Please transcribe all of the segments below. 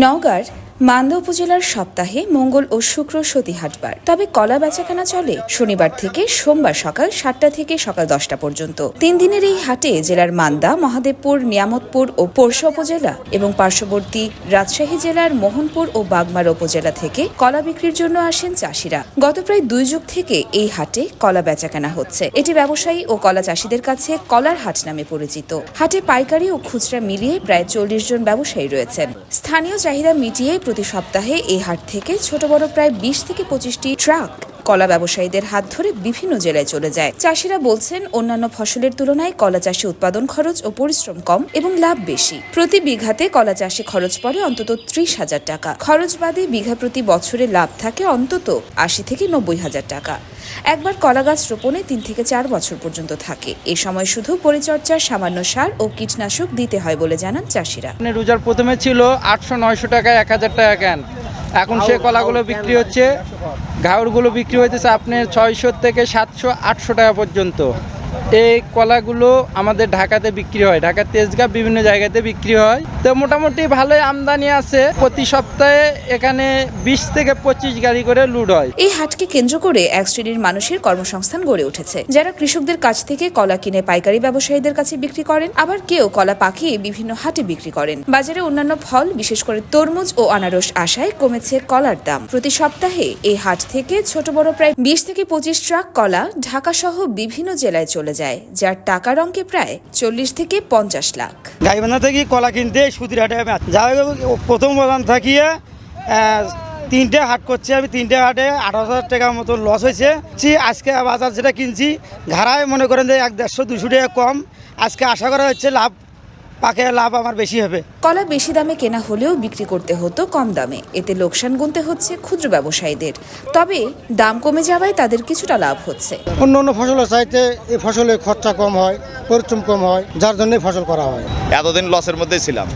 নওগাঁর মান্দা উপজেলার সপ্তাহে মঙ্গল ও শুক্র সতী হাটবার। তবে কলা বেচাকেনা চলে শনিবার থেকে সোমবার সকাল ৭টা থেকে সকাল ১০টা পর্যন্ত। ৩ দিনের এই হাটে জেলার মান্দা, মহাদেবপুর, নিয়ামতপুর ও পোরশা উপজেলা এবং পার্শ্ববর্তী রাজশাহী জেলার মোহনপুর ও বাগমারা উপজেলা থেকে কলা বিক্রির জন্য আসেন চাষিরা। গত প্রায় ২ যুগ থেকে এই হাটে কলা বেচাকেনা হচ্ছে। এটি ব্যবসায়ী ও কলা চাষিদের কাছে কলার হাট নামে পরিচিত। হাটে পাইকারি ও খুচরা মিলিয়ে প্রায় ৪০ জন ব্যবসায়ী রয়েছেন। স্থানীয় চাহিদা মিটিয়ে প্রতি সপ্তাহে এই হাট থেকে ছোট বড় প্রায় ২০ থেকে ২৫টি ট্রাক কলা ব্যবসায়ীদের হাত ধরে বিভিন্ন জেলায় চলে যায়। চাষিরা বলছেন, অন্যান্য ফসলের তুলনায় কলা চাষে উৎপাদন খরচ ও পরিশ্রম কম এবং লাভ বেশি। প্রতি বিঘাতে কলা চাষে খরচ পড়ে অন্তত ৩০,০০০ টাকা। খরচ বাদে বিঘা প্রতি বছরে লাভ থাকে অন্তত ৮০ থেকে ৯০,০০০ টাকা। একবার কলা গাছ রোপণে ৩ থেকে ৪ বছর পর্যন্ত থাকে। এ সময় শুধু পরিচর্যার সামান্য সার ও কীটনাশক দিতে হয় বলে জানান চাষিরা। রোজার প্রথমে ছিল ৮০০-৯০০ টাকা, ১,০০০ টাকা কেন। এখন সে কলাগুলো বিক্রি হচ্ছে, ঘাউরগুলো বিক্রি হইতেছে আপনার ৬০০ থেকে ৭০০-৮০০ টাকা পর্যন্ত। এই কলাগুলো আমাদের ঢাকাতে বিক্রি হয়, ঢাকার তেজগাঁ বিভিন্ন জায়গাতে বিক্রি হয়। তো মোটামুটি ভালোই আমদানি আছে। প্রতি সপ্তাহে এখানে ২০ থেকে ২৫ গাড়ি করে লোড হয়। এই হাটকে কেন্দ্র করে এক শ্রেণীর মানুষের কর্মসংস্থান গড়ে উঠেছে, যারা কৃষকদের কাছ থেকে কলা কিনে পাইকারি ব্যবসায়ীদের কাছে বিক্রি করেন, আবার কেউ কলা পাকিয়ে বিভিন্ন হাটে বিক্রি করেন। বাজারে অন্যান্য ফল, বিশেষ করে তরমুজ ও আনারস আসায় কমেছে কলার দাম। প্রতি সপ্তাহে এই হাট থেকে ছোট বড় প্রায় ২০ থেকে ২৫ ট্রাক কলা ঢাকা সহ বিভিন্ন জেলায় চলে যায়, যার টাকার অঙ্কে প্রায় ৪০ থেকে ৫০ লাখ। গাইবান্ধা থেকে কলা কিনতে সুতির হাটে যা প্রথম প্রধান থাকিয়ে 3টে হাট করছি আমি। 3টে হাটে ১৮,০০০ টাকার মতো লস হয়েছে। আজকে বাজার যেটা কিনছি ঘাড়ায় মনে করেন যে ১৫০-২০০ টাকা কম। আজকে আশা করা হচ্ছে পাকে লাভ আমার বেশি হবে। কলা বেশি দামে কেনা হলেও বিক্রি করতে হতো কম দামে। এতে লোকসান গুনতে হচ্ছে ক্ষুদ্র ব্যবসায়ীদের। তবে দাম কমে যাওয়ায় তাদের কিছুটা লাভ হচ্ছে। অন্য অন্য ফসলের চাইতে এই ফসলে খরচা কম হয়, পরিশ্রম কম হয়, যার জন্যই ফসল করা হয়। এতদিন লসের মধ্যেই ছিলাম।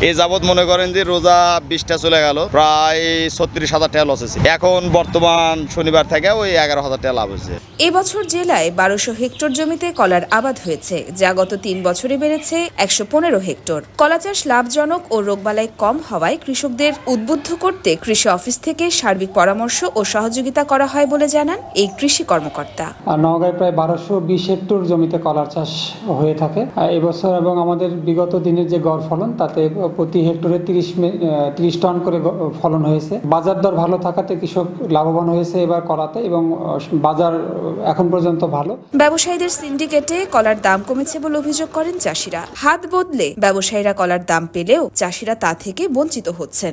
এই যাবৎ মনে করেন যে রোজা ২০টা চলে গেল, প্রায় ৩৬,০০০ টাকা লস হয়েছে। এখন বর্তমান শনিবার থেকে ওই ১১,০০০ টাকা লাভ হয়েছে। এবছর জেলায় ১২০০ হেক্টর জমিতে কলার আবাদ হয়েছে, যা গত ৩ বছরে বেড়েছে ১১৫ হেক্টর। কলা চাষ লাভজনক ও রোগবালাই কম হওয়ায় কৃষকদের উদ্বুদ্ধ করতে কৃষি অফিস থেকে সার্বিক পরামর্শ ও সহযোগিতা করা হয় বলে জানান এই কৃষি কর্মকর্তা। নওগাঁয় প্রায় ১২২০ হেক্টর জমিতে কলার চাষ হয়ে থাকে এবছর, এবং আমাদের বিগত দিনের যে গড় ফলন তাতে প্রতি হেক্টরে ৩০ টন করে ফলন হয়েছে। বাজার দর ভালো থাকাতে কৃষক লাভবান হয়েছে এবার কলাতে, এবং বাজার এখন পর্যন্ত ভালো। ব্যবসায়ীদের সিন্ডিকেটে কলার দাম কমেছে বলে অভিযোগ করেন চাষিরা। হাত বদলে ব্যবসায়ীরা কলার দাম পেলেও চাষিরা তা থেকে বঞ্চিত হচ্ছেন।